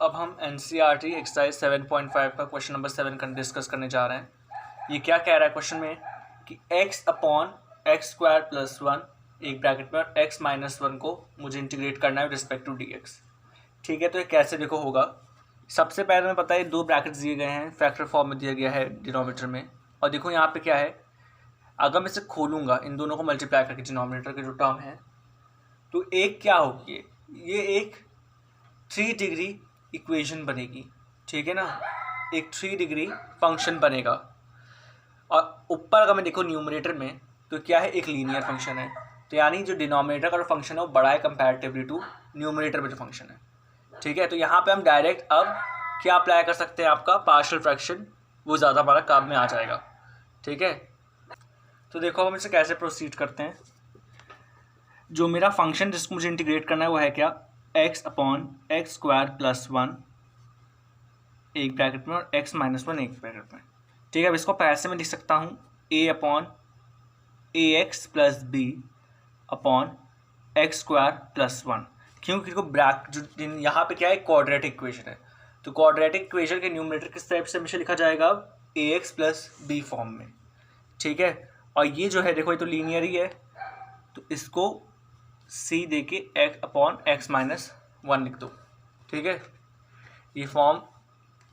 अब हम NCERT exercise 7.5 का क्वेश्चन नंबर 7 डिस्कस करने जा रहे हैं। ये क्या कह रहा है क्वेश्चन में कि x upon X square plus 1 एक ब्रैकेट में और x माइनस 1 को मुझे इंटीग्रेट करना है रिस्पेक्ट टू dx। ठीक है, तो ये कैसे देखो होगा। सबसे पहले हमें पता है दो ब्रैकेट्स दिए गए हैं, फैक्टर फॉर्म में दिया गया है डिनोमिनेटर में। और देखो यहाँ पे क्या है, अगर मैं इसे खोलूँगा इन दोनों को मल्टीप्लाई करके डिनोमिनेटर के जो टर्म है, तो एक क्या होगी, ये एक 3 डिग्री इक्वेशन बनेगी। ठीक है ना, एक 3 डिग्री फंक्शन बनेगा। और ऊपर अगर मैं देखो न्यूमरेटर में, तो क्या है, एक लीनियर फंक्शन है। तो यानी जो डिनोमिनेटर का जो फंक्शन है वो बड़ा है कंपैरेटिवली टू न्यूमरेटर में जो फंक्शन है। ठीक है, तो यहाँ पे हम डायरेक्ट अब क्या अप्लाई कर सकते हैं, आपका पार्शियल फ्रैक्शन, वो ज़्यादा हमारा काम में आ जाएगा। ठीक है, तो देखो हम इसे कैसे प्रोसीड करते हैं। जो मेरा फंक्शन जिसको मुझे इंटीग्रेट करना है वो है क्या, x upon X square plus 1 एक ब्रैकेट में और x माइनस 1 एक ब्रैकेट में। ठीक है, अब इसको पैसे में लिख सकता हूँ a upon A X plus B upon X square plus 1, क्योंकि जो यहाँ पे क्या है, क्वाड्रेटिक इक्वेशन है। तो क्वाड्रेटिक इक्वेशन के न्यूमरेटर किस टाइप से हमेशा लिखा जाएगा, ए एक्स प्लस बी फॉर्म में। ठीक है, और ये जो है देखो ये तो लीनियर ही है, तो इसको c दे के एक्स अपॉन एक्स माइनस 1 लिख दो। ठीक है, ये फॉर्म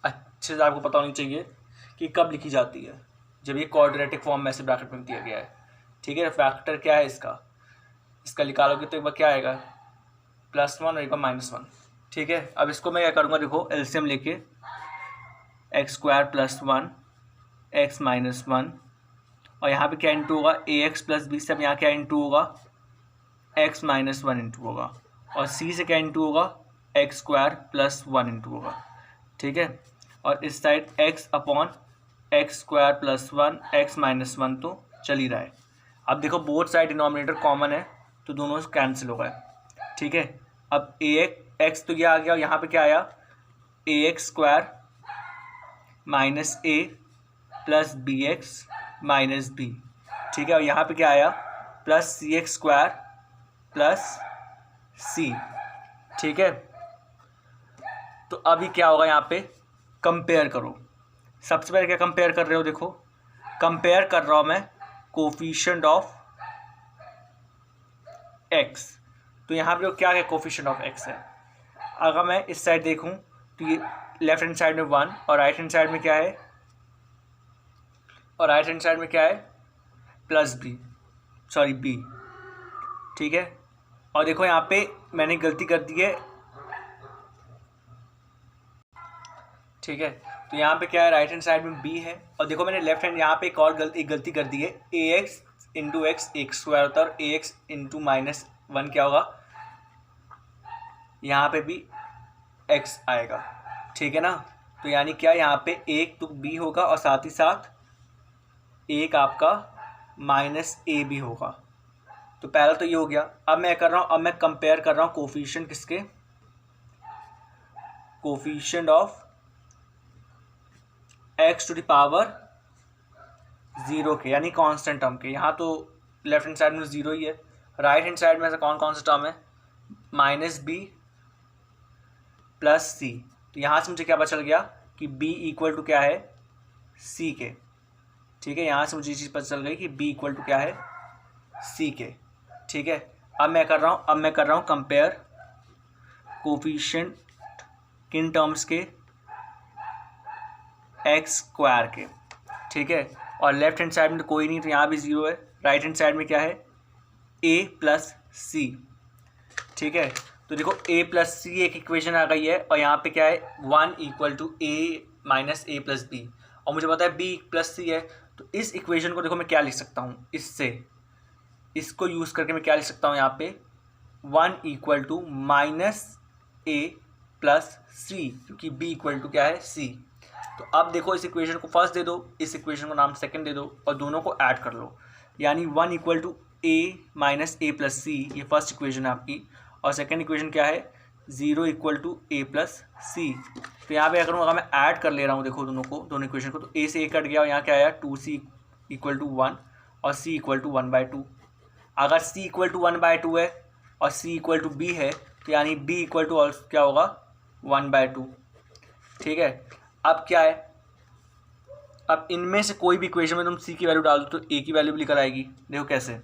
अच्छे से आपको पता होनी चाहिए कि कब लिखी जाती है, जब ये क्वाड्रेटिक फॉर्म में ऐसे ब्रैकेट में दिया गया है। ठीक है, फैक्टर क्या है इसका निकालोगे तो एक बार क्या आएगा, +1 और एक बार -1। ठीक है, अब इसको मैं क्या करूँगा, देखो एलसीएम लेके x square plus 1 x minus 1, और यहाँ पे क्या इंटू होगा, ए एक्स प्लस बी से, अब यहाँ क्या इंटू होगा, एक्स माइनस 1 इंटू होगा, और सी से क्या इंटू होगा, एक्स स्क्वायर प्लस 1 इंटू होगा। ठीक है, और इस side x upon X square plus 1 x minus 1 तो चल ही रहा है। अब देखो बोथ साइड डिनोमिनेटर कॉमन है तो दोनों कैंसिल हो गए। ठीक है, अब ए एक्स तो ये आ गया और यहाँ पे क्या आया, a x square minus a plus b x minus b. ठीक है, और यहाँ पे क्या आया, plus c x square plus c. ठीक है, तो अभी क्या होगा, यहाँ पे कंपेयर करो। सबसे पहले क्या कंपेयर कर रहे हो, देखो कंपेयर कर रहा हूँ मैं कोफिशिएंट ऑफ एक्स। तो यहाँ पे क्या है, कोफिशिएंट ऑफ एक्स है। अगर मैं इस साइड देखूँ तो ये लेफ्ट हैंड साइड में 1 और राइट हैंड साइड में क्या है, और राइट हैंड साइड में क्या है, प्लस बी, सॉरी बी। ठीक है, और देखो यहाँ पे मैंने गलती कर दी है। ठीक है, तो यहाँ पे क्या है, राइट हैंड साइड में बी है, और देखो मैंने लेफ्ट हैंड यहाँ पे एक और गलती कर दी है, a x into x x square होता है और ए एक्स इंटू -1 क्या होगा, यहाँ पे भी एक्स आएगा। ठीक है ना, तो यानी क्या, यहाँ पे एक तो बी होगा और साथ ही साथ एक आपका -a भी होगा। तो पहला तो ये हो गया। अब मैं कर रहा हूँ, अब मैं कंपेयर कर रहा हूँ कोफिशिएंट किसके, coefficient of x to the power 0 के, यानी कांस्टेंट टर्म के। यहाँ तो लेफ्ट हैंड साइड में 0 ही है, राइट हैंड साइड में ऐसा कौन कौन सा टर्म है, -b प्लस c। तो यहाँ से मुझे क्या पता चल गया कि b इक्वल टू क्या है, c के। ठीक है, यहाँ से मुझे ये चीज़ पता चल गई कि b इक्वल टू क्या है, c के। ठीक है, अब मैं कर रहा हूँ कंपेयर कोफिशिएंट किन टर्म्स के, एक्स स्क्वायर के। ठीक है, और लेफ्ट हैंड साइड में तो कोई नहीं, तो यहाँ भी 0 है। राइट हैंड साइड में क्या है, a प्लस सी। ठीक है, तो देखो a प्लस सी एक इक्वेशन आ गई है, और यहाँ पे क्या है, 1 equal to a minus a plus b, और मुझे पता है b प्लस सी है। तो इस इक्वेशन को देखो मैं क्या लिख सकता हूँ, इसको यूज़ करके मैं क्या लिख सकता हूँ, यहाँ पे 1 इक्वल टू -a प्लस सी, क्योंकि b इक्वल टू क्या है, c। तो अब देखो इस इक्वेशन को फर्स्ट दे दो, इस इक्वेशन को नाम सेकंड दे दो, और दोनों को ऐड कर लो, यानी 1 equal to a minus a plus c, ये फर्स्ट इक्वेशन है आपकी। और सेकंड इक्वेशन क्या है, 0 इक्वल टू a प्लस सी। तो यहाँ पे क्या करूँ, अगर मैं ऐड कर ले रहा हूँ देखो दोनों इक्वेशन को, तो a से a कट गया और यहाँ क्या आया, 2c इक्वल टू 1 और c इक्वल टू 1/2। अगर c इक्वल टू 1/2 है और c इक्वल टू b है, तो यानी b इक्वल टू क्या होगा, 1/2। ठीक है, अब क्या है, अब इनमें से कोई भी इक्वेशन में तुम सी की वैल्यू डाल दो तो ए की वैल्यू भी निकल आएगी। देखो कैसे,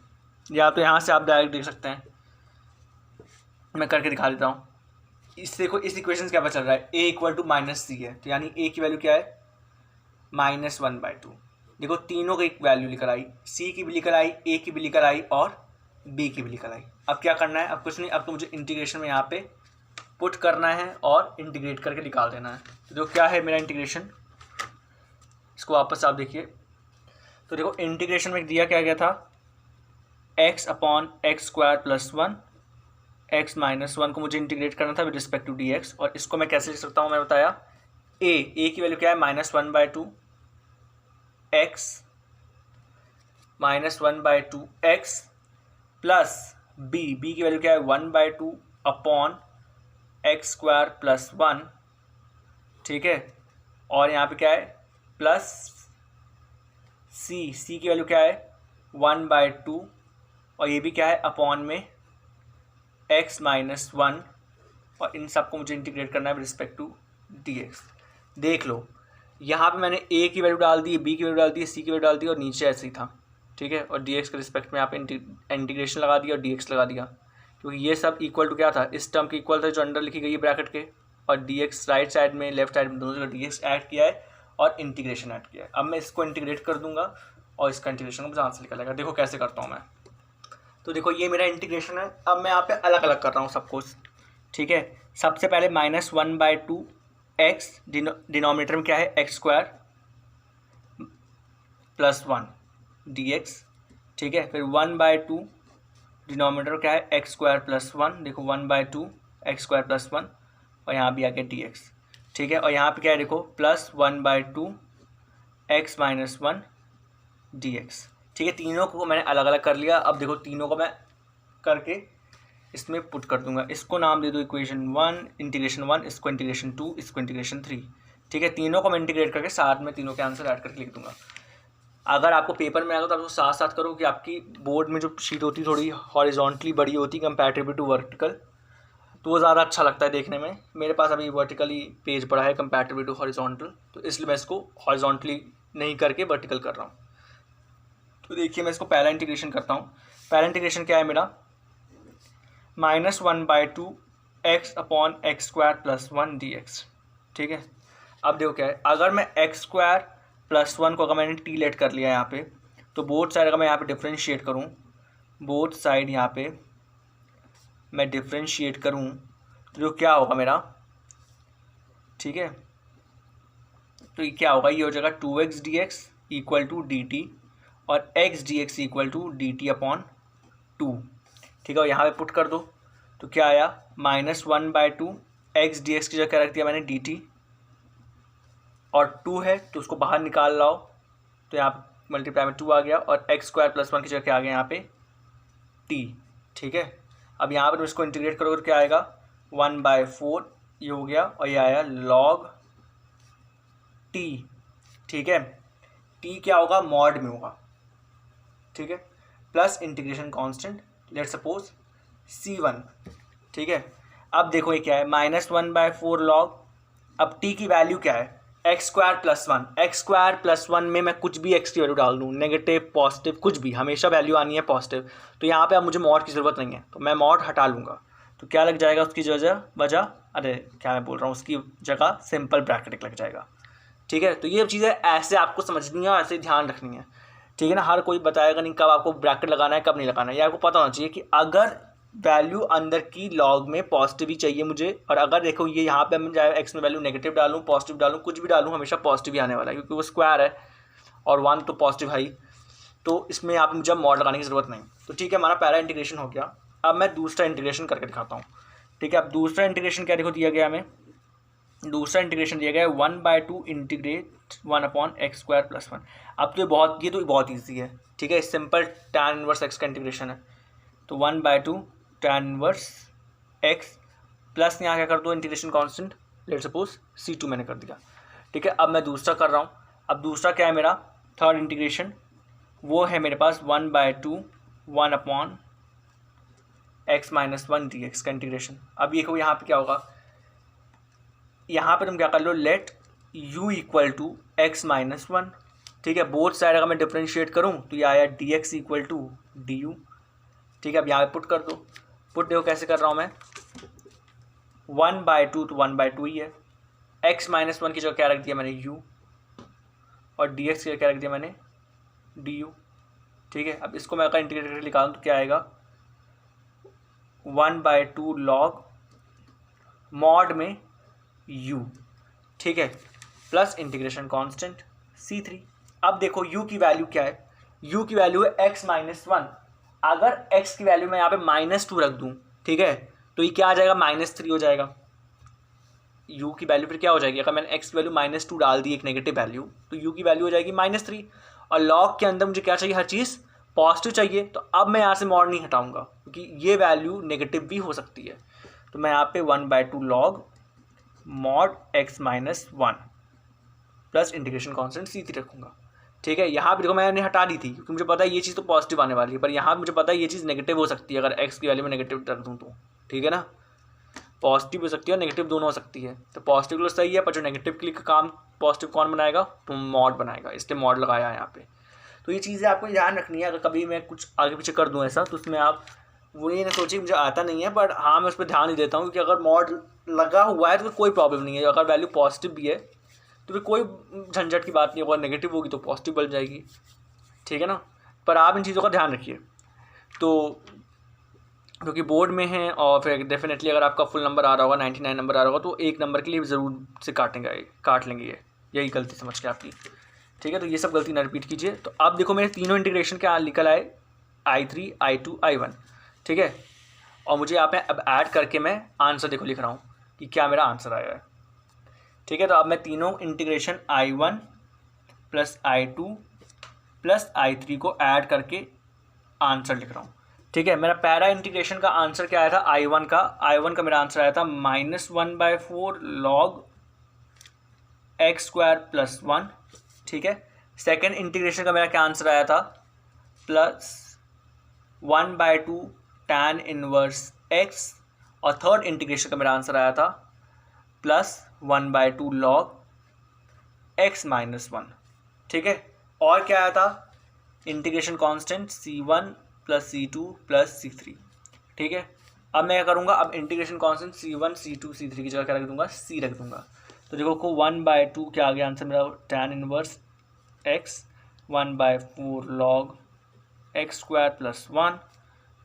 या तो यहाँ से आप डायरेक्ट देख सकते हैं, मैं करके दिखा देता हूँ। इससे देखो इस इक्वेशन से क्या पता चल रहा है, ए इक्वल टू माइनस सी है, तो यानी ए की वैल्यू क्या है, -1/2। देखो तीनों की वैल्यू निकल आई, सी की भी निकल आई, ए की भी निकल आई और बी की भी निकल आई। अब क्या करना है, अब कुछ नहीं, अब तो मुझे इंटीग्रेशन में यहाँ पे पुट करना है और इंटीग्रेट करके निकाल देना है। तो देखो क्या है मेरा इंटीग्रेशन, इसको वापस आप देखिए। तो देखो इंटीग्रेशन में दिया क्या गया था, x/x² + 1 x - 1 को मुझे इंटीग्रेट करना था विद रिस्पेक्ट टू dx। और इसको मैं कैसे लिख सकता हूँ, मैं बताया a की वैल्यू क्या है, -1/2 x -1/2 x प्लस b की वैल्यू क्या है, 1/2 अपॉन x² + 1। ठीक है, और यहाँ पे क्या है, प्लस c की वैल्यू क्या है, 1/2 और ये भी क्या है, अपॉन में x - 1 और इन सब को मुझे इंटीग्रेट करना है विद रिस्पेक्ट टू dx। देख लो यहाँ पे मैंने a की वैल्यू डाल दी, b की वैल्यू डाल दी, c की वैल्यू डाल दी और नीचे ऐसे ही था। ठीक है, और dx के रिस्पेक्ट में यहाँ पे इंटीग्रेशन लगा दिया और dx लगा दिया, क्योंकि ये सब इक्वल टू क्या था, इस टर्म के इक्वल था जो अंडर लिखी गई है ब्रैकेट के, और dx राइट साइड में लेफ्ट साइड में दोनों जगह dx ऐड किया है और इंटीग्रेशन ऐड किया है। अब मैं इसको इंटीग्रेट कर दूंगा और इसका इंटीग्रेशन को आंसर निकलेगा। देखो कैसे करता हूँ मैं, तो देखो ये मेरा इंटीग्रेशन है। अब मैं यहाँ पे अलग अलग कर रहा हूँ सब कुछ। ठीक है, सबसे पहले -1/2 x, डिनोमिनेटर में क्या है, x² + 1 dx। ठीक है, फिर 1/2 डिनोमिनेटर क्या है, x² + 1, देखो 1/2 x² + 1 और यहाँ भी आ गया dx। ठीक है, और यहाँ पे क्या है, देखो प्लस 1/2 x - 1 dx। ठीक है, तीनों को मैंने अलग अलग कर लिया। अब देखो तीनों को मैं करके इसमें पुट कर दूंगा, इसको नाम दे दो इक्वेशन 1, इंटीग्रेशन 1, इसको इंटीग्रेशन 2, इसको इंटीग्रेशन 3। ठीक है, तीनों को मैं इंटीग्रेट करके साथ में तीनों के आंसर ऐड करके लिख दूंगा। अगर आपको पेपर में आएगा तो आप उसको साथ साथ करो कि आपकी बोर्ड में जो शीट होती है थोड़ी हॉरिजॉन्टली बड़ी होती है कंपैरेटिव टू वर्टिकल, तो वो ज़्यादा अच्छा लगता है देखने में। मेरे पास अभी वर्टिकली पेज पड़ा है कंपैरेटिव टू हॉरिजॉन्टल, तो इसलिए मैं इसको हॉरिजॉन्टली नहीं करके वर्टिकल कर रहा हूँ। तो देखिए मैं इसको पहला इंटीग्रेशन करता हूँ। पहला इंटीग्रेशन क्या है मेरा, -1/2 x/x² + 1 dx। ठीक है, अब देखो क्या है, अगर मैं x² + 1 को अगर मैंने t लेट कर लिया यहाँ पे, तो बोथ साइड अगर मैं यहाँ पे डिफ्रेंशिएट करूँ, बोथ साइड यहाँ पे मैं डिफ्रेंशिएट करूँ तो जो क्या होगा मेरा, ठीक है, तो ये क्या होगा, ये हो जाएगा 2x dx = dt और x dx = dt/2। ठीक है, और यहाँ पे पुट कर दो तो क्या आया, -1/2 x dx की जगह क्या रख दिया मैंने, dt, और 2 है तो उसको बाहर निकाल लाओ तो यहाँ मल्टीप्लाई में 2 आ गया और x² + 1 की जगह क्या आ गया यहाँ पे, t। ठीक है, अब यहाँ पर तुम इसको इंटीग्रेट करोगे तो क्या आएगा, 1/4 ये हो गया और ये आया log t। ठीक है, t क्या होगा, मॉड में होगा। ठीक है, plus integration constant let's suppose c1। ठीक है, अब देखो ये क्या है, -1/4 log, अब t की वैल्यू क्या है, x² + 1। x² + 1 में मैं कुछ भी x की वैल्यू डाल दूँ, नेगेटिव पॉजिटिव कुछ भी, हमेशा वैल्यू आनी है पॉजिटिव। तो यहाँ पे अब मुझे मॉड की ज़रूरत नहीं है, तो मैं मॉड हटा लूँगा। तो क्या लग जाएगा उसकी वजह, अरे क्या मैं बोल रहा हूँ, उसकी जगह सिंपल ब्रैकेट लग जाएगा। ठीक है, तो ये चीज़ें ऐसे आपको समझनी है और ऐसे ध्यान रखनी है। ठीक है ना, हर कोई बताएगा नहीं कब आपको ब्रैकेट लगाना है कब नहीं लगाना है, ये आपको पता होना चाहिए कि अगर वैल्यू अंदर की लॉग में पॉजिटिव ही चाहिए मुझे, और अगर देखो ये यहाँ पे मैं चाहे एक्स में वैल्यू नेगेटिव डालूँ पॉजिटिव डालूँ कुछ भी डालूँ, हमेशा पॉजिटिव ही आने वाला है क्योंकि वो स्क्वायर है और 1 तो पॉजिटिव है ही, तो इसमें यहाँ पे मुझे मॉड लगाने की ज़रूरत नहीं। तो ठीक है, हमारा पहला इंटीग्रेशन हो गया। अब मैं दूसरा इंटीग्रेशन करके दिखाता हूँ। ठीक है, अब दूसरा इंटीग्रेशन क्या देखो दिया गया हमें, दूसरा इंटीग्रेशन दिया गया है 1/2 इंटीग्रेट 1/x² + 1। अब तो ये तो बहुत ईजी है। ठीक है, सिंपल tan इनवर्स x का इंटीग्रेशन है, तो 1/2 tan इनवर्स x प्लस यहाँ क्या कर दो integration constant, let's suppose c2 मैंने कर दिया। ठीक है, अब मैं दूसरा कर रहा हूँ। अब दूसरा क्या है मेरा, थर्ड इंटीग्रेशन, वो है मेरे पास 1/2 1/x - 1 dx का इंटीग्रेशन। अब ये यहाँ पे क्या होगा, यहाँ पे तुम क्या कर लो, let u equal to x minus one, ठीक है। बोथ साइड अगर मैं डिफ्रेंशिएट करूँ तो ये आया d x equal to d u, ठीक है। अब यहाँ पे पुट कर दो, पुट देखो कैसे कर रहा हूँ मैं, 1/2 तो 1/2 ही है, x माइनस वन की जगह क्या रख दिया मैंने u, और डी एक्स की जगह क्या रख दिया मैंने डी यू, ठीक है। अब इसको मैं अगर इंटीग्रेट करके निकालूँ तो क्या आएगा, 1/2 लॉग मॉड में u, ठीक है, प्लस इंटीग्रेशन कांस्टेंट c3। अब देखो u की वैल्यू क्या है, u की वैल्यू है x माइनस वन। अगर x की वैल्यू मैं यहाँ पे -2 रख दूँ, ठीक है, तो ये क्या आ जाएगा, -3 हो जाएगा। u की वैल्यू फिर क्या हो जाएगी, अगर मैंने x की वैल्यू -2 डाल दी, एक नेगेटिव वैल्यू, तो u की वैल्यू हो जाएगी -3। और लॉग के अंदर मुझे क्या चाहिए, हर चीज़ पॉजिटिव चाहिए। तो अब मैं यहाँ से मॉड नहीं हटाऊंगा क्योंकि ये वैल्यू नेगेटिव भी हो सकती है। तो मैं यहाँ पे 1/2 log mod x minus one plus integration constant c3 रखूँगा, ठीक है। यहाँ भी देखो मैंने हटा दी थी क्योंकि मुझे पता है ये चीज़ तो पॉजिटिव आने वाली है, पर यहाँ मुझे पता है ये चीज़ नेगेटिव हो सकती है अगर x की वैल्यू में नेगेटिव रख दूँ तो, ठीक है ना। पॉजिटिव हो सकती है और नेगेटिव दोनों हो सकती है, तो पॉजिटिव तो सही है, पर जो नेगेटिव के लिए काम पॉजिटिव कौन बनाएगा, तो मॉड बनाएगा, इसलिए मॉड लगाया है यहाँ पे। तो ये चीज़ें आपको ध्यान रखनी है। अगर कभी मैं कुछ आगे पीछे कर दूँ ऐसा, तो उसमें आप वो ये ना सोचिए मुझे आता नहीं है, बट हाँ मैं उस पर ध्यान ही देता हूँ कि अगर मॉड लगा हुआ है तो कोई प्रॉब्लम नहीं है। अगर वैल्यू पॉजिटिव भी है तो फिर कोई झंझट की बात नहीं, अगर नेगेटिव होगी तो पॉजिटिव बन जाएगी, ठीक है ना। पर आप इन चीज़ों का ध्यान रखिए। तो क्योंकि बोर्ड में है, और फिर डेफिनेटली अगर आपका फुल नंबर आ रहा होगा, 99 नंबर आ रहा होगा, तो एक नंबर के लिए ज़रूर से काट लेंगे ये, यही गलती समझ के आपकी, ठीक है। तो ये सब गलती ना रिपीट कीजिए। तो अब देखो मेरे तीनों इंटीग्रेशन क्या निकल आए, I3 I2 I1, ठीक है। और मुझे यहाँ पे अब ऐड करके मैं आंसर देखो लिख रहा हूँ कि क्या मेरा आंसर आया है, ठीक है। तो अब मैं तीनों integration I1 plus I2 plus I3 को ऐड करके आंसर लिख रहा हूँ, ठीक है। मेरा पहला इंटीग्रेशन का आंसर क्या आया था, I1 का मेरा आंसर आया था -1/4 लॉग x स्क्वायर प्लस 1, ठीक है। सेकेंड इंटीग्रेशन का मेरा क्या आंसर आया था, +1/2 tan इनवर्स x, और थर्ड इंटीग्रेशन का मेरा आंसर आया था +1/2 लॉग x माइनस वन, ठीक है। और क्या आया था, integration constant c1 plus c2 plus c3, ठीक है। अब मैं क्या करूँगा, अब integration constant c1 c2 c3 की जगह क्या रख दूँगा, c रख दूँगा। तो देखो को 1/2 क्या आ गया आंसर मेरा, tan inverse x 1/4 log x square plus 1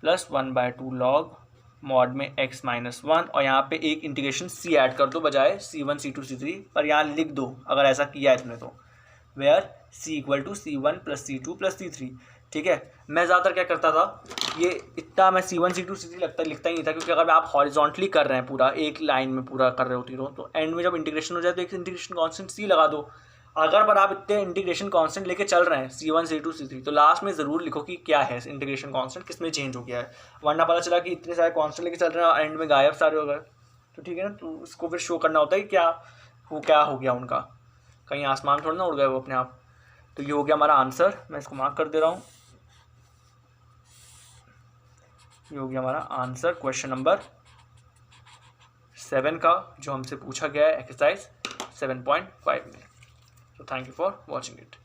plus 1/2 log mod में x माइनस वन, और यहाँ पे एक इंटीग्रेशन c ऐड कर दो बजाय c1 c2 c3, पर यहाँ लिख दो अगर ऐसा किया है तुमने तो, where c equal to c1 plus c2 plus c3, ठीक है। मैं ज़्यादातर क्या करता था, ये इतना मैं c1 c2 c3 लिखता ही नहीं था, क्योंकि अगर आप हॉरिजॉन्टली कर रहे हैं पूरा एक लाइन में पूरा कर रहे होती हो, तो एंड में जब इंटीग्रेशन हो जाए तो एक इंटीग्रेशन कांस्टेंट c लगा दो। अगर पर आप इतने इंटीग्रेशन कांस्टेंट लेके चल रहे हैं c1 c2 c3, तो लास्ट में ज़रूर लिखो कि क्या है इंटीग्रेशन कांस्टेंट, किस में चेंज हो गया है, वरना पता चला कि इतने सारे कांस्टेंट लेके चल रहे हैं और एंड में गायब सारे हो गए, तो ठीक है ना। तो उसको फिर शो करना होता है कि क्या हो गया उनका, कहीं आसमान थोड़ा ना उड़ गए वो अपने आप। तो ये हो गया हमारा आंसर, मैं इसको मार्क कर दे रहा हूँ, ये हो गया हमारा आंसर क्वेश्चन नंबर 7 का, जो हमसे पूछा गया है एक्सरसाइज 7.5 में। So thank you for watching it.